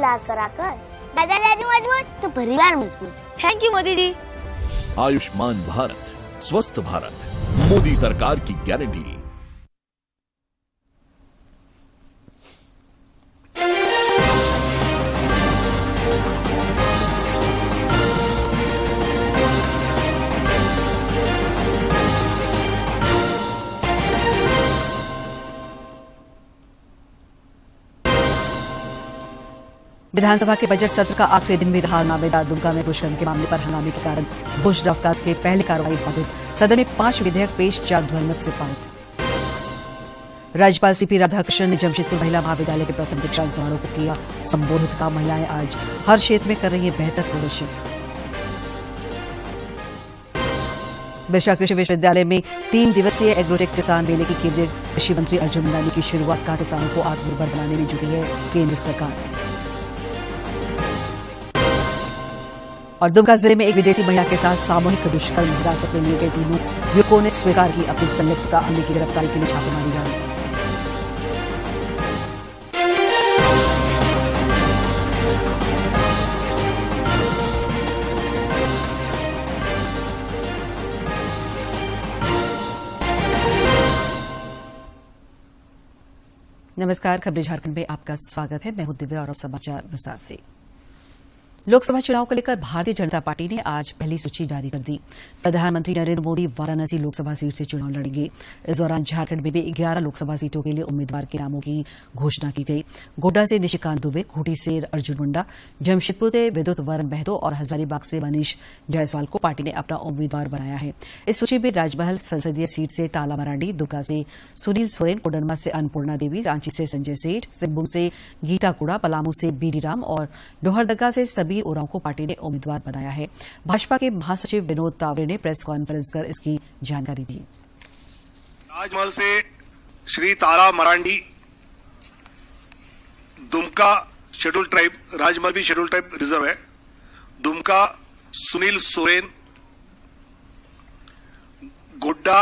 इलाज कराकर दादा दादी मजबूत तो परिवार मजबूत। Thank you Modi ji. आयुष्मान भारत, स्वस्थ भारत, मोदी सरकार की गारंटी। विधानसभा के बजट सत्र का आखिरी दिन भी रहा नामेदार। दुमका में दुष्कर्म के मामले पर हंगामे के कारण बुश अवकाश के पहली कार्रवाई बाधित। सदन में 5 विधेयक पेश, 4 ध्वनिमत से पारित। राज्यपाल सीपी राधाकृष्णन ने जमशेदपुर महिला महाविद्यालय के प्रथम दीक्षांत समारोह को किया संबोधित। का महिलाएं आज हर क्षेत्र में कर रही है बेहतर प्रदर्शन। बिरसा कृषि विश्वविद्यालय में 3 दिवसीय एग्रोटेक किसान मेले की केंद्रीय कृषि मंत्री अर्जुन मुंडा ने की शुरुआत। का किसानों को आत्मनिर्भर बनाने में जुटी है केंद्र सरकार। और दुमका जिले में एक विदेशी महिला के साथ सामूहिक दुष्कर्म, हिरासत में लिए गए 3 युवकों ने स्वीकार की अपनी संलिप्तता। अन्य की गिरफ्तारी के लिए छापेमारी जारी। नमस्कार, खबरें झारखंड में आपका स्वागत है। मैं हूं दिव्या और समाचार विस्तार से। लोकसभा चुनाव को लेकर भारतीय जनता पार्टी ने आज पहली सूची जारी कर दी। प्रधानमंत्री नरेंद्र मोदी वाराणसी लोकसभा सीट से चुनाव लड़ेंगे। इस दौरान झारखंड में भी 11 लोकसभा सीटों के लिए उम्मीदवार के नामों की घोषणा की गई। गोड्डा से निशिकांत दुबे, खूंटी से अर्जुन मुंडा, जमशेदपुर से विद्युत वरण महतो और हजारीबाग से मनीष जायसवाल को पार्टी ने अपना उम्मीदवार बनाया है। इस सूची में राजमहल संसदीय सीट से ताला मरांडी, दुमका से सुनील सोरेन, कोडरमा से अन्नपूर्णा देवी, रांची से संजय सेठ, सिंहभूम से गीता कुड़ा, पलामू से बीडी राम और लोहरदगा से सबीर उरांव को पार्टी ने उम्मीदवार बनाया है। भाजपा के महासचिव विनोद तावरे ने प्रेस कॉन्फ्रेंस कर इसकी जानकारी दी। राजमहल से श्री तारा मरांडी, दुमका शेड्यूल ट्राइब, राजमहल भी शेड्यूल ट्राइब रिजर्व है, दुमका सुनील सोरेन, गोड्डा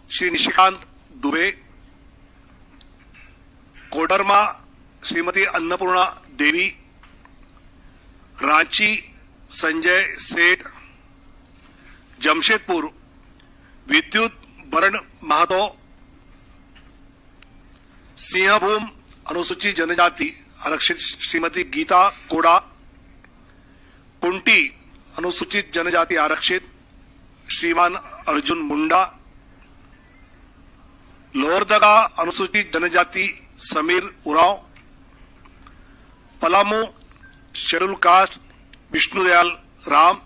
श्री निशिकांत दुबे, कोडरमा श्रीमती अन्नपूर्णा देवी, रांची संजय सेठ, जमशेदपुर विद्युत वरण महतो, सिंहभूम अनुसूचित जनजाति आरक्षित श्रीमती गीता कोड़ा, कुंटी अनुसूचित जनजाति आरक्षित श्रीमान अर्जुन मुंडा, लोहरदगा अनुसूचित जनजाति समीर उरांव, पलामू शेड्यूल कास्ट विष्णुदयाल राम,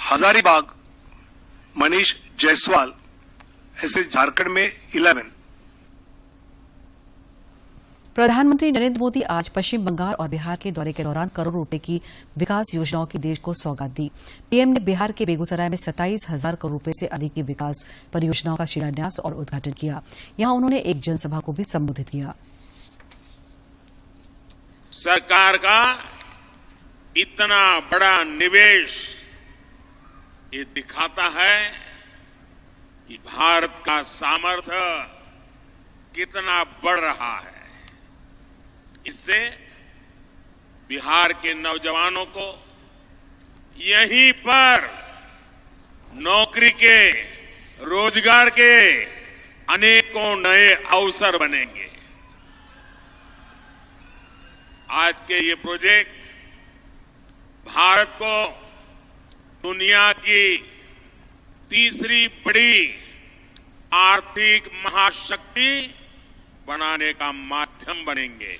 हजारीबाग मनीष जायसवाल, ऐसे झारखंड में 11। प्रधानमंत्री नरेंद्र मोदी आज पश्चिम बंगाल और बिहार के दौरे के दौरान करोड़ों रुपए की विकास योजनाओं की देश को सौगात दी। पीएम ने बिहार के बेगूसराय में 27,000 करोड़ रुपए से अधिक की विकास परियोजनाओं का शिलान्यास और उद्घाटन किया। यहां उन्होंने एक जनसभा को भी संबोधित किया। सरकार का इतना बड़ा निवेश ये दिखाता है कि भारत का सामर्थ्य कितना बढ़ रहा है। इससे बिहार के नौजवानों को यहीं पर नौकरी के, रोजगार के अनेकों नए अवसर बनेंगे। आज के ये प्रोजेक्ट भारत को दुनिया की तीसरी बड़ी आर्थिक महाशक्ति बनाने का माध्यम बनेंगे।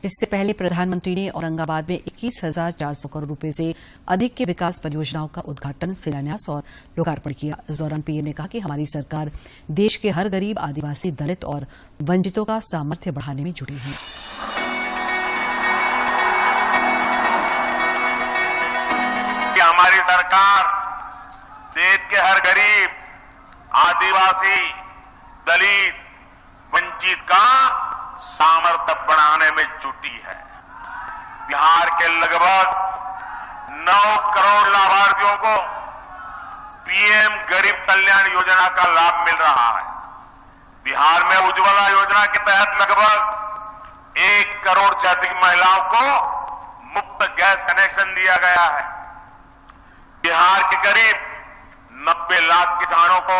इससे पहले प्रधानमंत्री ने औरंगाबाद में 21,400 करोड़ रुपए से अधिक के विकास परियोजनाओं का उद्घाटन, शिलान्यास और लोकार्पण किया। इस दौरान पीएम ने कहा कि हमारी सरकार देश के हर गरीब, आदिवासी, दलित और वंचितों का सामर्थ्य बढ़ाने में जुटी है। हमारी सरकार देश के हर गरीब, आदिवासी, दलित, वंचित का सामर्थ्य बढ़ाने में जुटी है। बिहार के लगभग 9 करोड़ लाभार्थियों को पीएम गरीब कल्याण योजना का लाभ मिल रहा है। बिहार में उज्ज्वला योजना के तहत लगभग करोड़ से अधिक महिलाओं को मुफ्त गैस कनेक्शन दिया गया है। बिहार के करीब 90 लाख किसानों को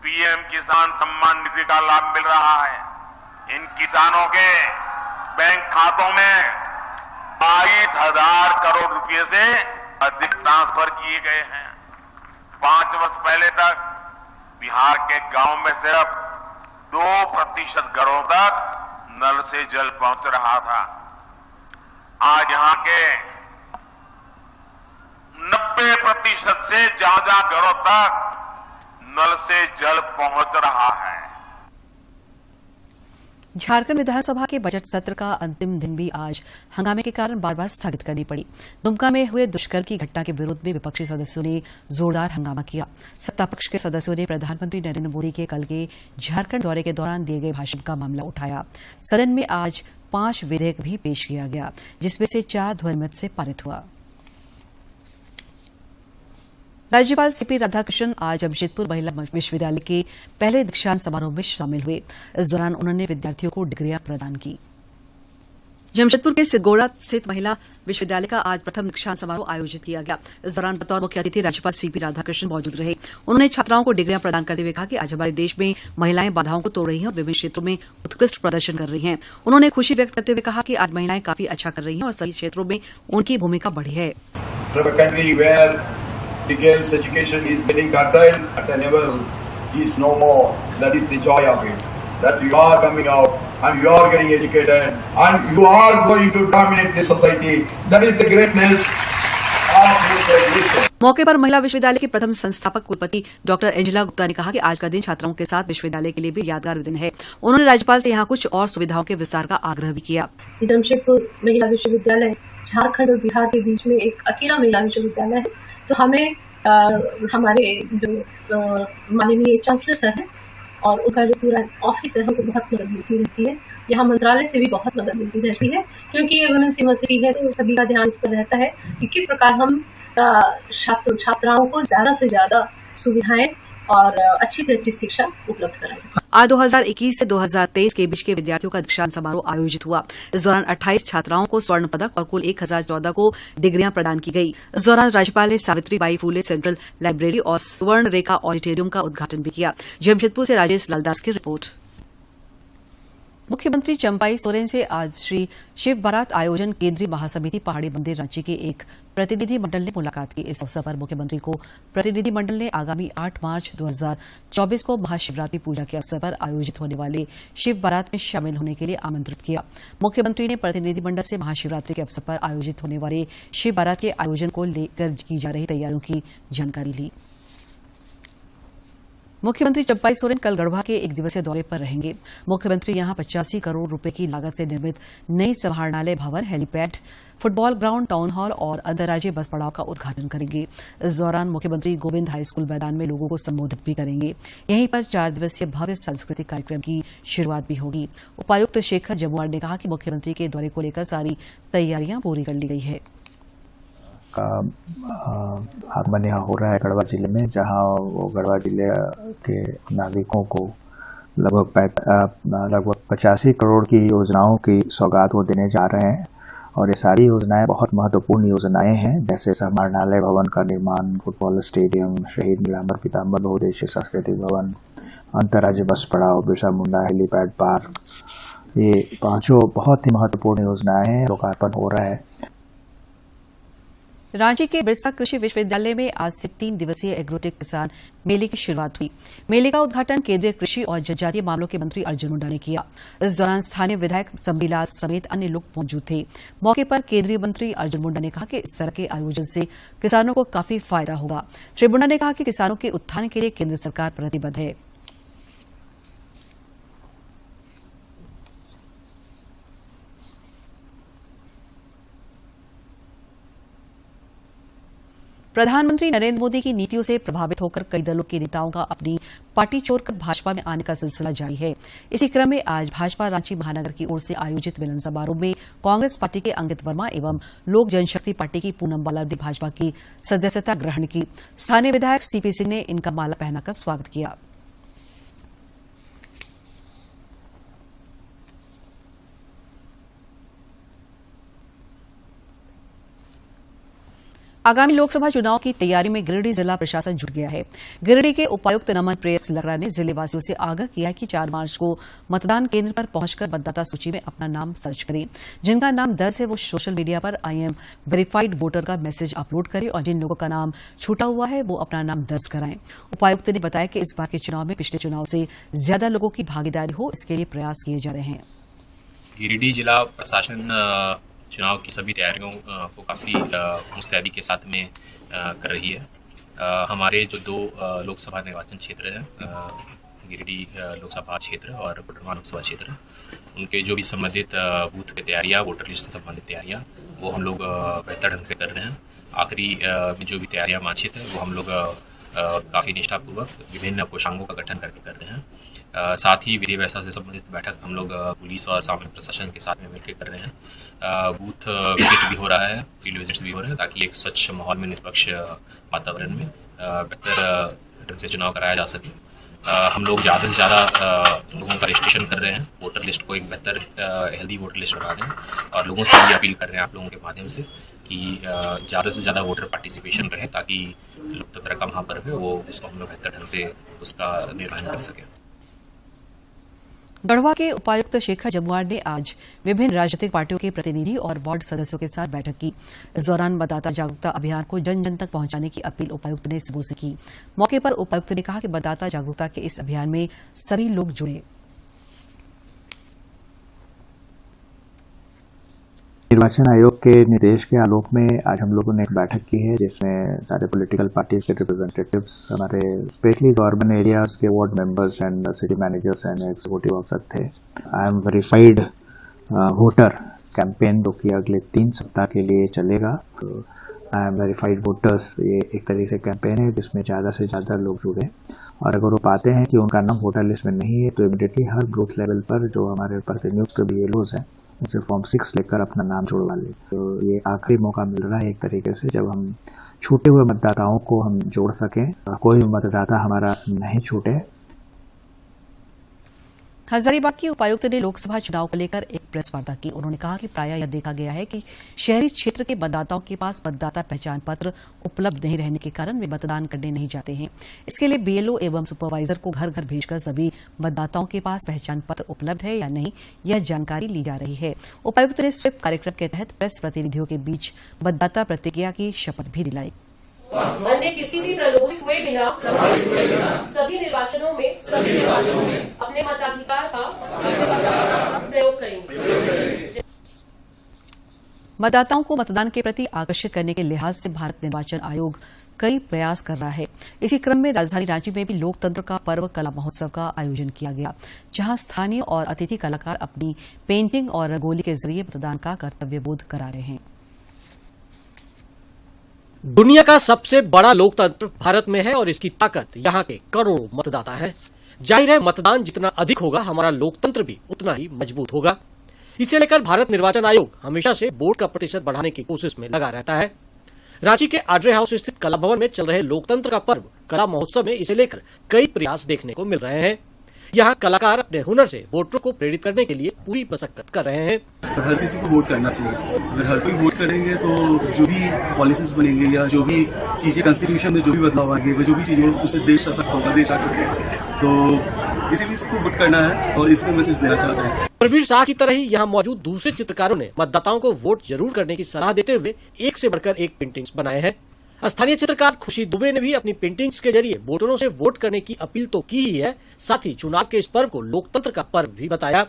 पीएम किसान सम्मान निधि का लाभ मिल रहा है। इन किसानों के बैंक खातों में 22,000 करोड़ रुपए से अधिक ट्रांसफर किए गए हैं। 5 वर्ष पहले तक बिहार के गांव में सिर्फ 2% घरों तक नल से जल पहुंच रहा था। आज यहां के 90% से ज्यादा घरों तक नल से जल पहुंच रहा है। झारखंड विधानसभा के बजट सत्र का अंतिम दिन भी आज हंगामे के कारण बार बार स्थगित करनी पड़ी। दुमका में हुए दुष्कर्म की घटना के विरोध में विपक्षी सदस्यों ने जोरदार हंगामा किया। सत्ता पक्ष के सदस्यों ने प्रधानमंत्री नरेंद्र मोदी के कल के झारखंड दौरे के दौरान दिए गए भाषण का मामला उठाया। सदन में आज 5 विधेयक भी पेश किया गया, जिसमें से 4 ध्वनिमत से पारित हुआ। राज्यपाल सीपी राधाकृष्णन आज जमशेदपुर महिला विश्वविद्यालय के पहले दीक्षांत समारोह में शामिल हुए। इस दौरान उन्होंने विद्यार्थियों को डिग्रियां प्रदान की। जमशेदपुर के सिगोड़ा स्थित महिला विश्वविद्यालय का आज प्रथम दीक्षांत समारोह आयोजित किया गया। इस दौरान बतौर मुख्य अतिथि राज्यपाल सीपी राधाकृष्णन मौजूद रहे। उन्होंने छात्राओं को डिग्रियां प्रदान करते हुए कहा कि आज हमारे देश में महिलाएं बाधाओं को तोड़ रही हैं और विभिन्न क्षेत्रों में उत्कृष्ट प्रदर्शन कर रही हैं। उन्होंने खुशी व्यक्त करते हुए कहा कि आज महिलाएं काफी अच्छा कर रही हैं और सभी क्षेत्रों में उनकी भूमिका बढ़ी है। The girls' education is getting curtailed at a level is no more. That is the joy of it. That you are coming out and you are getting educated and you are going to dominate the society. That is the greatness of this education. मौके पर महिला विश्वविद्यालय के प्रथम संस्थापक कुलपति doctor Angela Gupta ने कहा कि आज का दिन छात्राओं के साथ विश्वविद्यालय के लिए भी यादगार दिन है। उन्होंने राज्यपाल से यहां कुछ और सुविधाओं के विस्तार का आग्रह भी किया। जमशेदपुर महिला विश्वविद्यालय झारखंड और बिहार के बीच में एक अकेला महिला विश्वविद्यालय है, तो हमें हमारे जो माननीय चांसलर सर है और उनका जो पूरा ऑफिस है, हमको बहुत मदद मिलती रहती है। यहाँ मंत्रालय से भी बहुत मदद मिलती रहती है, क्योंकि ये वुमेन्स यूनिवर्सिटी है तो सभी का ध्यान इस पर रहता है कि किस प्रकार हम छात्राओं को ज्यादा से ज्यादा सुविधाएं और अच्छी से अच्छी शिक्षा उपलब्ध करा सकें। आज 2021 से 2023 के बीच के विद्यार्थियों का दीक्षांत समारोह आयोजित हुआ। इस दौरान 28 छात्राओं को स्वर्ण पदक और कुल 1014 को डिग्रियां प्रदान की गई। इस दौरान राज्यपाल ने सावित्रीबाई फूले सेंट्रल लाइब्रेरी और स्वर्ण रेखा ऑडिटोरियम का उद्घाटन भी किया। जमशेदपुर से राजेश लालदास की रिपोर्ट। मुख्यमंत्री चंपाई सोरेन से आज श्री शिव बारात आयोजन केंद्रीय महासमिति पहाड़ी मंदिर रांची के एक प्रतिनिधि मंडल ने मुलाकात की। इस अवसर पर मुख्यमंत्री को प्रतिनिधि मंडल ने आगामी 8 मार्च 2024 को महाशिवरात्रि पूजा के अवसर पर आयोजित होने वाले शिव बारात में शामिल होने के लिए आमंत्रित किया। मुख्यमंत्री ने प्रतिनिधि मंडल से महाशिवरात्रि के अवसर पर आयोजित होने वाले शिव बारात के आयोजन को लेकर की जा रही तैयारियों की जानकारी ली। मुख्यमंत्री चंपाई सोरेन कल गढ़वा के 1 दिवसीय दौरे पर रहेंगे। मुख्यमंत्री यहां 85 करोड़ रुपए की लागत से निर्मित नई समाहरणालय भवन, helipad, football ground, town hall और अंतर्राज्यीय बस पड़ाव का उद्घाटन करेंगे। इस दौरान मुख्यमंत्री गोविंद हाई स्कूल मैदान में लोगों को संबोधित भी करेंगे। यहीं पर 4 दिवसीय भव्य सांस्कृतिक कार्यक्रम की शुरुआत भी होगी। उपायुक्त शेखर जमुआर ने कहा कि मुख्यमंत्री के दौरे को लेकर सारी तैयारियां पूरी कर ली गई है। का आगमन यहाँ हो रहा है गढ़वा जिले में, जहाँ वो गढ़वा जिले के नागरिकों को लगभग 85 करोड़ की योजनाओं की सौगात वो देने जा रहे हैं। और ये सारी योजनाएं बहुत महत्वपूर्ण योजनाएं हैं, जैसे समाहरणालय भवन का निर्माण, फुटबॉल स्टेडियम, शहीद नीलांबर पीताम्बर बहुउद्देशीय सांस्कृतिक भवन, अंतर्राज्यीय बस पड़ाव, बिरसा मुंडा हेलीपैड पार्क, ये 5 बहुत ही महत्वपूर्ण योजनाएं हैं। लोकार्पण हो रहा है। रांची के बिरसा कृषि विश्वविद्यालय में आज से 3 दिवसीय एग्रोटेक किसान मेले की शुरुआत हुई। मेले का उद्घाटन केंद्रीय कृषि और जनजातीय मामलों के मंत्री अर्जुन मुंडा ने किया। इस दौरान स्थानीय विधायक संबीलाल समेत अन्य लोग मौजूद थे। मौके पर केंद्रीय मंत्री अर्जुन मुंडा ने कहा कि इस तरह के आयोजन से किसानों को काफी फायदा होगा। श्री मुंडा ने कहा कि किसानों के उत्थान के लिए केंद्र सरकार प्रतिबद्ध है। प्रधानमंत्री नरेंद्र मोदी की नीतियों से प्रभावित होकर कई दलों के नेताओं का अपनी पार्टी छोड़कर भाजपा में आने का सिलसिला जारी है। इसी क्रम में आज भाजपा रांची महानगर की ओर से आयोजित मिलन समारोह में कांग्रेस पार्टी के अंकित वर्मा एवं लोक जनशक्ति पार्टी की पूनम बाला ने भाजपा की सदस्यता ग्रहण की। स्थानीय विधायक सीपी सिंह ने इनका माला पहनाकर स्वागत किया। आगामी लोकसभा चुनाव की तैयारी में गिरिडीह जिला प्रशासन जुट गया है। गिरिडीह के उपायुक्त नमन प्रेस लकड़ा ने जिले वासियों से आगाह किया कि 4 मार्च को मतदान केंद्र पर पहुंचकर मतदाता सूची में अपना नाम सर्च करें। जिनका नाम दर्ज है वो सोशल मीडिया पर आई एम वेरीफाइड वोटर का मैसेज अपलोड करें और जिन लोगों का नाम छूटा हुआ है वो अपना नाम दर्ज कराएं। उपायुक्त ने बताया कि इस बार के चुनाव में पिछले चुनाव से ज्यादा लोगों की भागीदारी हो, इसके लिए प्रयास किए जा रहे हैं। गिरिडीह जिला प्रशासन चुनाव की सभी तैयारियों को काफ़ी मुस्तैदी के साथ में कर रही है। हमारे जो 2 लोकसभा निर्वाचन क्षेत्र है, गिरिडीह लोकसभा क्षेत्र और कोडरमा लोकसभा क्षेत्र, उनके जो भी संबंधित बूथ की तैयारियाँ, वोटर लिस्ट से संबंधित तैयारियाँ, वो हम लोग बेहतर ढंग से कर रहे हैं। आखिरी में जो भी तैयारियाँ वांछित है वो हम लोग काफ़ी निष्ठापूर्वक विभिन्न कोषांगों का गठन करके कर रहे हैं। साथ ही विधि व्यवस्था से संबंधित बैठक हम लोग पुलिस और सामान्य प्रशासन के साथ में मिलकर कर रहे हैं। बूथ विजिट भी हो रहा है, फील्ड विजिट्स भी हो रहे हैं, ताकि एक स्वच्छ माहौल में, निष्पक्ष वातावरण में बेहतर ढंग से चुनाव कराया जा सके। हम लोग ज़्यादा से ज़्यादा लोगों का रजिस्ट्रेशन कर रहे हैं, वोटर लिस्ट को एक बेहतर हेल्दी वोटर लिस्ट बना दें, और लोगों से ये अपील कर रहे हैं आप लोगों के माध्यम से कि ज़्यादा से ज़्यादा वोटर पार्टिसिपेशन रहे, ताकि लोकतंत्र का महापर्व है वो उसको हम लोग बेहतर ढंग से उसका निर्वहन कर सकें। गढ़वा के उपायुक्त शेखर जमुआर ने आज विभिन्न राजनीतिक पार्टियों के प्रतिनिधि और वार्ड सदस्यों के साथ बैठक की। इस दौरान मतदाता जागरूकता अभियान को जन जन तक पहुंचाने की अपील उपायुक्त ने सबों से की। मौके पर उपायुक्त ने कहा कि मतदाता जागरूकता के इस अभियान में सभी लोग जुड़े। निर्वाचन आयोग के निर्देश के आलोक में आज हम लोगों ने एक बैठक की है, जिसमें सारे पॉलिटिकल पार्टीज के रिप्रेजेंटेटिव्स, हमारे स्पेशली अर्बन एरियाज के ward members and city managers and executive officer थे। I am verified voter campaign जो कि अगले 3 सप्ताह के लिए चलेगा। तो आई एम वेरीफाइड वोटर्स, ये एक तरीके से कैंपेन है जिसमें ज़्यादा से ज़्यादा लोग जुड़े, और अगर वो पाते हैं कि उनका नाम वोटर लिस्ट में नहीं है तो इमीडिएटली हर बूथ लेवल पर जो हमारे ऊपर के नियुक्त BLOs हैं उनसे फॉर्म 6 लेकर अपना नाम जुड़वा ले। तो ये आखिरी मौका मिल रहा है एक तरीके से, जब हम छूटे हुए मतदाताओं को हम जोड़ सकें, कोई मतदाता हमारा नहीं छूटे। हजारीबाग की उपायुक्त ने लोकसभा चुनाव को लेकर एक प्रेस वार्ता की। उन्होंने कहा कि प्रायः यह देखा गया है कि शहरी क्षेत्र के मतदाताओं के पास मतदाता पहचान पत्र उपलब्ध नहीं रहने के कारण वे मतदान करने नहीं जाते हैं। इसके लिए BLO एवं सुपरवाइजर को घर घर भेजकर सभी मतदाताओं के पास पहचान पत्र उपलब्ध है या नहीं, यह जानकारी ली जा रही है। उपायुक्त ने स्वीप कार्यक्रम के तहत प्रेस प्रतिनिधियों के बीच मतदाता प्रतिज्ञा की शपथ भी दिलाई। अन्य किसी भी प्रलोभित हुए बिना सभी निर्वाचनों में अपने मताधिकार का प्रयोग करेंगे। मतदाताओं को मतदान के प्रति आकर्षित करने के लिहाज से भारत निर्वाचन आयोग कई प्रयास कर रहा है। इसी क्रम में राजधानी रांची में भी लोकतंत्र का पर्व कला महोत्सव का आयोजन किया गया, जहां स्थानीय और अतिथि कलाकार अपनी पेंटिंग और रंगोली के जरिए मतदान का कर्तव्य बोध करा रहे हैं। दुनिया का सबसे बड़ा लोकतंत्र भारत में है और इसकी ताकत यहाँ के करोड़ों मतदाता है। जाहिर है, मतदान जितना अधिक होगा हमारा लोकतंत्र भी उतना ही मजबूत होगा। इसे लेकर भारत निर्वाचन आयोग हमेशा से वोट का प्रतिशत बढ़ाने की कोशिश में लगा रहता है। रांची के आड्रे हाउस स्थित कला भवन में चल रहे लोकतंत्र का पर्व कला महोत्सव में इसे लेकर कई प्रयास देखने को मिल रहे हैं। यहाँ कलाकार अपने हुनर से वोटरों को प्रेरित करने के लिए पूरी मशक्कत कर रहे हैं। हर किसी को वोट करना चाहिए। अगर हर कोई वोट करेंगे तो जो भी पॉलिसीज बनेंगे या जो भी चीजें कॉन्स्टिट्यूशन में जो भी बदलाव आएंगे, वो जो भी चीजें उससे देश सशक्त होगा, देश आगे। तो इसीलिए सबको वोट करना है और इसमें मैसेज देना चाहते हैं। प्रवीर शाह की तरह ही यहाँ मौजूद दूसरे चित्रकारों ने मतदाताओं को वोट जरूर करने की सलाह देते हुए एक से बढ़कर एक पेंटिंग्स बनाए हैं। स्थानीय चित्रकार खुशी दुबे ने भी अपनी पेंटिंग्स के जरिए वोटरों से वोट करने की अपील तो की ही है, साथ ही चुनाव के इस पर्व को लोकतंत्र का पर्व भी बताया।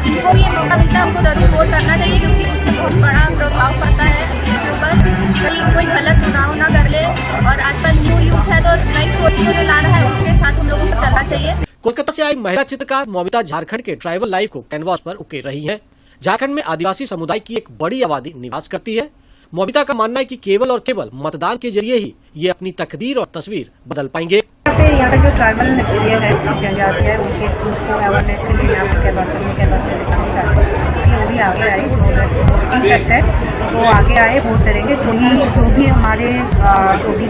जिसको भी ये मौका मिलता है हमको जरूर वोट करना चाहिए, क्योंकि उससे बहुत बड़ा प्रभाव पड़ता है इसके ऊपर। कहीं कोई गलत चुनाव ना कर ले, और आजकल न्यू यूथ है तो नई सोच जो ला रहा है उसके साथ हम लोगों को चलना चाहिए। कोलकाता से आई महिला चित्रकार मोबिता झारखंड के ट्राइबल लाइफ को कैनवास पर उकेर रही है। झारखंड में आदिवासी समुदाय की एक बड़ी आबादी निवास करती है। मोबिता का मानना है कि केवल और केवल मतदान के जरिए ही ये अपनी तकदीर और तस्वीर बदल पाएंगे। यहाँ का जो ट्राइबल एरिया है, जनजाति है, उनको अवेयरनेस के लिए यहाँ पर दिखाना चाहते हैं कि वो भी आगे आए, जो वोटिंग करते हैं तो आगे आए, वोट करेंगे तो ही जो भी हमारे जो भी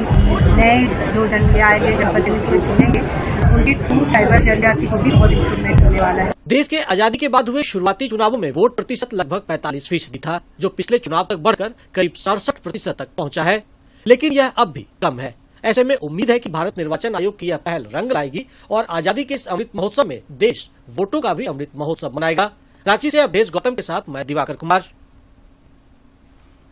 नए जो आएंगे जनप्रतिनिधि चुनेंगे उनके थ्रू ट्राइबल जनजाति को भी बहुत इम्प्रूवमेंट होने वाला है। देश के आजादी के बाद हुए शुरुआती चुनावों में वोट प्रतिशत लगभग 45% था, जो पिछले चुनाव तक बढ़कर करीब 67% तक पहुंचा है। लेकिन यह अब भी कम है। ऐसे में उम्मीद है कि भारत निर्वाचन आयोग की यह पहल रंग लाएगी और आजादी के इस अमृत महोत्सव में देश वोटों का भी अमृत महोत्सव मनाएगा। रांची से अवधेश गौतम के साथ मैं दिवाकर कुमार।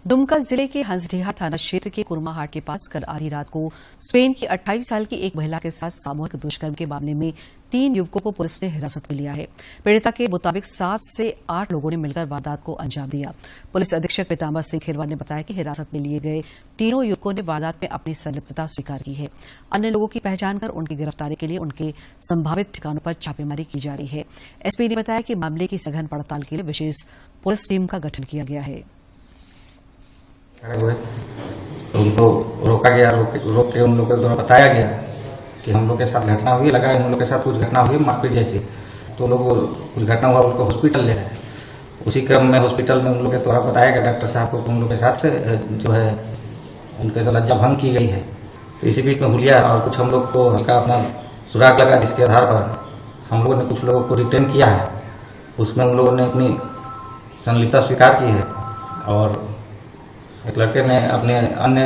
दुमका जिले के हंसडीहा थाना क्षेत्र के कुरमाहाट के पास कल आधी रात को स्पेन की 28 साल की एक महिला के साथ सामूहिक दुष्कर्म के मामले में 3 युवकों को पुलिस ने हिरासत में लिया है। पीड़िता के मुताबिक 7 से 8 लोगों ने मिलकर वारदात को अंजाम दिया। पुलिस अधीक्षक पीतांबर सिंह खिरवार ने बताया कि हिरासत में लिए गए तीनों युवकों ने वारदात में अपनी संलिप्तता स्वीकार की है। अन्य लोगों की पहचान कर उनकी गिरफ्तारी के लिए उनके संभावित ठिकानों पर छापेमारी की जा रही है। एसपी ने बताया कि मामले की सघन पड़ताल के लिए विशेष पुलिस टीम का गठन किया गया है। हुए उनको रोका गया, रोक के उन लोगों को दोनों बताया गया कि हम लोग के साथ घटना हुई, लगा उन लोग के साथ कुछ घटना हुई मारपीट जैसी, तो लोग कुछ घटना हुआ उनको हॉस्पिटल ले गए। उसी क्रम में हॉस्पिटल में उन लोग के द्वारा बताया गया डॉक्टर साहब को उन लोग के साथ से जो है उनके साथ लज्जा भंग की गई है। तो इसी बीच में हुलिया और कुछ हम लोग को हल्का अपना सुराग लगा, जिसके आधार पर हम लोगों ने कुछ लोगों को रिटेन किया है। उसमें उन लोगों ने अपनी संलिप्तता स्वीकार की है और एक लड़के ने अपने अन्य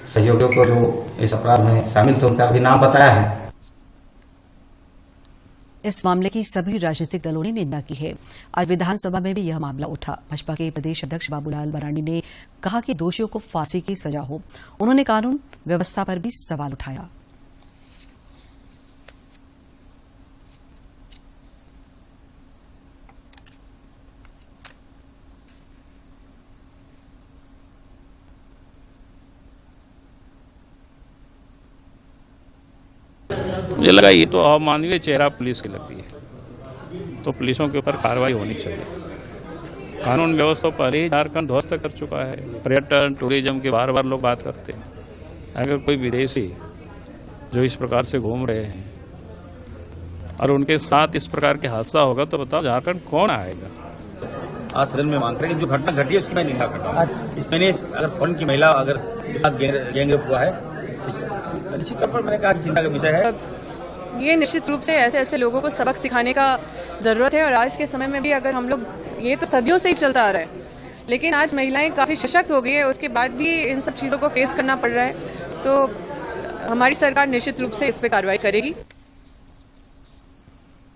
सहयोगियों को जो इस अपराध में शामिल थे उनका भी नाम बताया है। इस मामले की सभी राजनीतिक दलों ने निंदा की है। आज विधानसभा में भी यह मामला उठा। भाजपा के प्रदेश अध्यक्ष बाबूलाल मरांडी ने कहा कि दोषियों को फांसी की सजा हो। उन्होंने कानून व्यवस्था पर भी सवाल उठाया। मुझे लगा ये तो अमानवीय चेहरा पुलिस की लगती है, तो पुलिसों के ऊपर कार्रवाई होनी चाहिए। कानून व्यवस्था पहले ही झारखंड ध्वस्त कर चुका है। पर्यटन टूरिज्म के बार बार लोग बात करते हैं। अगर कोई विदेशी जो इस प्रकार से घूम रहे हैं और उनके साथ इस प्रकार के हादसा होगा तो बताओ झारखंड कौन आएगा। आज सदन में मांग रहे हैं कि जो घटना घटी है उसकी मैं निंदा करता हूँ। इसमें अगर फॉरेन की महिला अगर गैंगरेप हुआ है निश्चित तौर पर मैंने कहा चिंता का विषय है। ये निश्चित रूप से ऐसे ऐसे लोगों को सबक सिखाने का जरूरत है और आज के समय में भी अगर हम लोग ये तो सदियों से ही चलता आ रहा है, लेकिन आज महिलाएं काफी सशक्त हो गई है, उसके बाद भी इन सब चीजों को फेस करना पड़ रहा है। तो हमारी सरकार निश्चित रूप से इस पर कार्रवाई करेगी।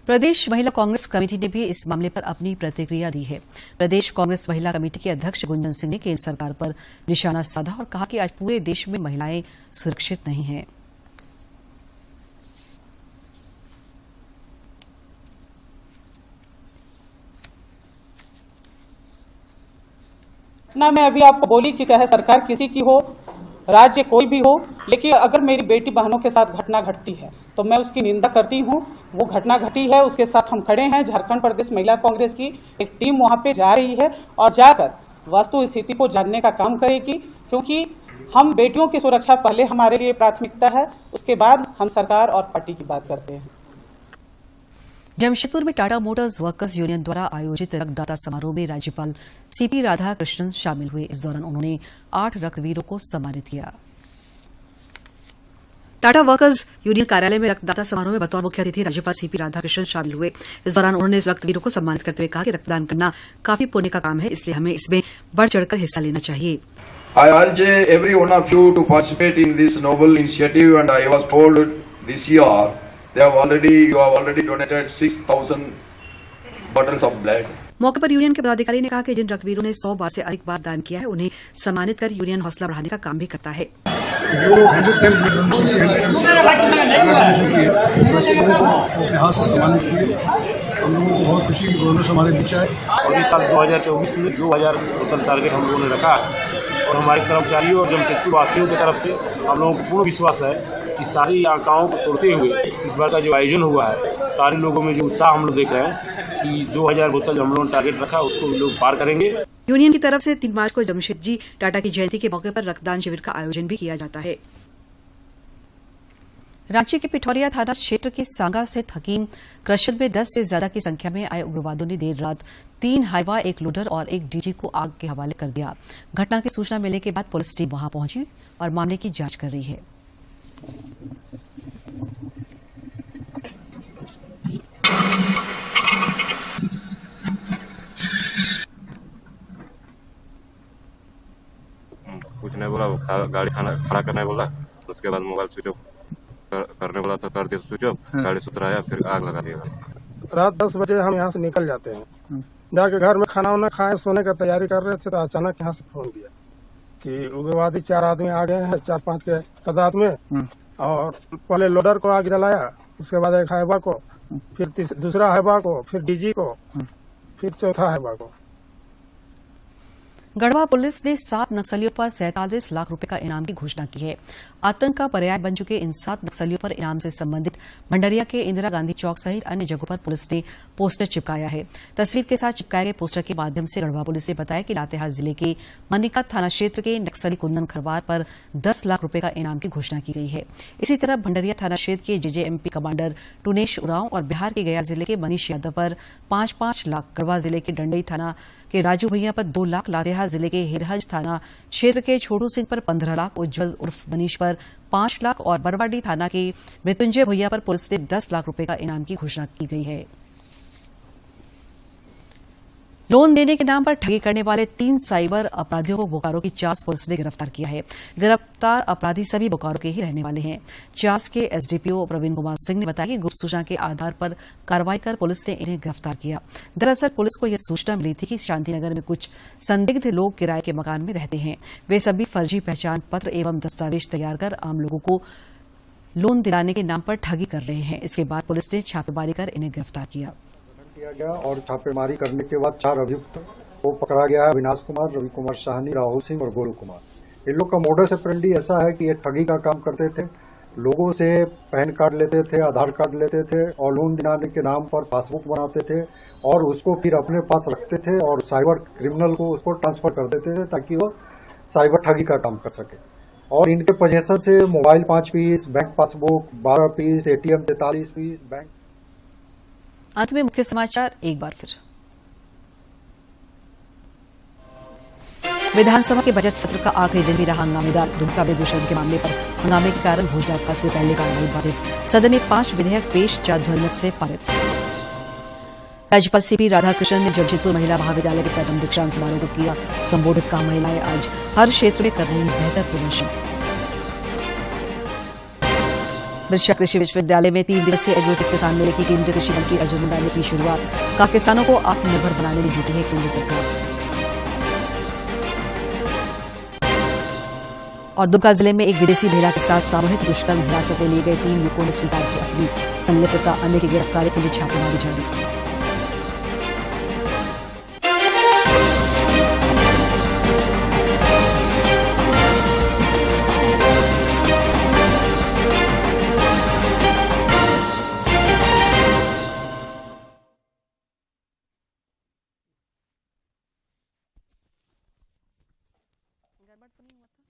प्रदेश महिला कांग्रेस कमेटी ने भी इस मामले पर अपनी प्रतिक्रिया दी है। प्रदेश कांग्रेस महिला कमेटी के अध्यक्ष गुंजन सिंह ने केंद्र सरकार पर निशाना साधा और कहा कि आज पूरे देश में महिलाएं सुरक्षित नहीं हैं। ना मैं अभी आपको बोली कि चाहे सरकार किसी की हो, राज्य कोई भी हो, लेकिन अगर मेरी बेटी बहनों के साथ घटना घटती है तो मैं उसकी निंदा करती हूँ। वो घटना घटी है, उसके साथ हम खड़े हैं। झारखंड प्रदेश महिला कांग्रेस की एक टीम वहां पे जा रही है और जाकर वास्तु स्थिति को जानने का काम करेगी, क्योंकि हम बेटियों की सुरक्षा पहले हमारे लिए प्राथमिकता है, उसके बाद हम सरकार और पार्टी की बात करते हैं। जमशेदपुर में टाटा मोटर्स वर्कर्स यूनियन द्वारा आयोजित रक्तदाता समारोह में राज्यपाल सीपी राधाकृष्णन शामिल हुए। इस दौरान उन्होंने 8 रक्तवीरों को सम्मानित किया। टाटा वर्कर्स यूनियन कार्यालय में रक्तदाता समारोह में बतौर मुख्य अतिथि राज्यपाल सीपी राधाकृष्णन शामिल हुए। इस दौरान उन्होंने इस रक्तवीरों को सम्मानित करते हुए कहा कि रक्तदान करना काफी पुण्य का काम है, इसलिए हमें इसमें बढ़ चढ़कर हिस्सा लेना चाहिए। I urge every one of you to participate in this noble initiative, and I was told this year you have already donated 6,000 bottles of blood. मौके पर यूनियन के पदाधिकारी ने कहा कि जिन रक्तवीरों ने 100 बार से अधिक बार दान किया है उन्हें सम्मानित कर यूनियन हौसला बढ़ाने का काम भी करता है। जो वैसे लोगों को अपने हाथ से सम्मानित किए, हम लोगों को बहुत खुशी की दोनों से हमारे बीच आए। और इस साल 2024 में 2000 बोतल टारगेट हम लोगों ने रखा और हमारे कर्मचारियों और जमशेदपुर वासियों की तरफ से हम लोगों को पूर्ण विश्वास है कि सारी आकांक्षाओं को तोड़ते हुए इस बार का जो आयोजन हुआ है, सारे लोगों में जो उत्साह हम लोग देख रहे हैं कि 2000 बोतल हम लोगों ने टारगेट रखा उसको लोग पार करेंगे। यूनियन की तरफ से 3 मार्च को जमशेद जी टाटा की जयंती के मौके पर रक्तदान शिविर का आयोजन भी किया जाता है। रांची के पिठौरिया थाना क्षेत्र के सांगा स्थित हकीम क्रशर में 10 से ज्यादा की संख्या में आए उग्रवादियों ने देर रात 3 हाइवा, 1 लोडर और 1 डीजी को आग के हवाले कर दिया। घटना की सूचना मिलने के बाद पुलिस टीम वहां पहुंची और मामले की जांच कर रही है। कुछ नहीं बोला वो गाड़ी खड़ा करने बोला, उसके बाद मोबाइल स्विच ऑफ करने बोला था, कर दिया स्विच ऑफ, गाड़ी सुधराया, फिर आग लगा दिया। रात 10 बजे हम यहाँ से निकल जाते हैं, जाके घर में खाना वाना खाए, सोने का तैयारी कर रहे थे तो अचानक यहाँ से फोन दिया कि उग्रवादी 4 आदमी आ गए हैं, 4-5 के तादाद में, और पहले लोडर को आग जलाया, उसके बाद एक हाइबा को, फिर दूसरा हाइबा को, फिर डीजी को, फिर चौथा हाइबा को। गढ़वा पुलिस ने 7 नक्सलियों पर 47 लाख रुपए का इनाम की घोषणा की है। आतंक का पर्याय बन चुके इन 7 नक्सलियों पर इनाम से संबंधित भंडरिया के इंदिरा गांधी चौक सहित अन्य जगहों पर पुलिस ने पोस्टर चिपकाया है। तस्वीर के साथ चिपकाए गए पोस्टर के माध्यम से गढ़वा पुलिस ने बताया कि लातेहार जिले के मनिका थाना क्षेत्र के नक्सली कुंदन खरवार पर 10 लाख रुपए का इनाम की घोषणा की गई है। इसी तरह भंडरिया थाना क्षेत्र के जेजेएमपी कमांडर टुनेश उरांव और बिहार के गया जिले के मनीष यादव पर 5-5 लाख, गढ़वा जिले के डंडई थाना के राजू भैया पर 2 लाख, लातेहार जिले के हिरहज थाना क्षेत्र के छोटू सिंह पर 15 लाख, उज्जवल उर्फ मनीष पर 5 लाख और बरवाडी थाना के मृत्युंजय भैया पर पुलिस ने 10 लाख रुपए का इनाम की घोषणा की गई है। लोन देने के नाम पर ठगी करने वाले 3 साइबर अपराधियों को बोकारो की चास पुलिस ने गिरफ्तार किया है। गिरफ्तार अपराधी सभी बोकारो के ही रहने वाले हैं। चास के एसडीपीओ प्रवीण कुमार सिंह ने बताया कि गुप्त सूचना के आधार पर कार्रवाई कर पुलिस ने इन्हें गिरफ्तार किया। दरअसल पुलिस को यह सूचना मिली थी कि शांतिनगर में कुछ संदिग्ध लोग किराए के मकान में रहते हैं। वे सभी फर्जी पहचान पत्र एवं दस्तावेज तैयार कर आम लोगों को लोन दिलाने के नाम पर ठगी कर रहे हैं। इसके बाद पुलिस ने छापेमारी कर इन्हें गिरफ्तार किया गया और छापेमारी करने के बाद 4 अभियुक्त को पकड़ा गया है। अविनाश कुमार, रवि कुमार साहनी, राहुल सिंह और गोलू कुमार। इन लोग का मोडस ऑपरेंडी ऐसा है कि ये ठगी का काम करते थे, लोगों से पैन कार्ड लेते थे, आधार कार्ड लेते थे और लोन दिलाने के नाम पर पासबुक बनाते थे और उसको फिर अपने पास रखते थे और साइबर क्रिमिनल को उसको ट्रांसफर कर देते थे ताकि वो साइबर ठगी का काम कर सके। और इनके पोजेशन से mobile 5 piece, bank passbook 12 piece, ATM 43 piece, bank. अंत में मुख्य समाचार एक बार फिर। विधानसभा के बजट सत्र का आखिरी दिन भी रहा हंगामेदार। दुमका में दूषण के मामले पर हंगामे के कारण भोजनावकाश से पहले कार्यवाही बाधित। सदन में 5 विधेयक पेश, 4 ध्वनिमत से पारित। राज्यपाल सीपी राधाकृष्णन ने जमशेदपुर महिला महाविद्यालय के प्रथम दीक्षांत समारोह को किया संबोधित। कहा, महिलाएं आज हर क्षेत्र में कर रही हैं बेहतर प्रदर्शन। बिरसा कृषि विश्वविद्यालय में 3 दिवसीय एग्रोटेक किसान मेले की केंद्रीय कृषि मंत्री अर्जुन मुंडा ने की शुरुआत। कहा, किसानों को आत्मनिर्भर बनाने में जुटी है केंद्र सरकार। और दुमका जिले में एक विदेशी महिला के साथ सामूहिक दुष्कर्म हिरासत में लिए गए 3 युवकों ने स्वीकार की अपनी संलिप्तता। अन्य की गिरफ्तारी के लिए छापेमारी जारी। गड़बड़ तो नहीं हुआ था?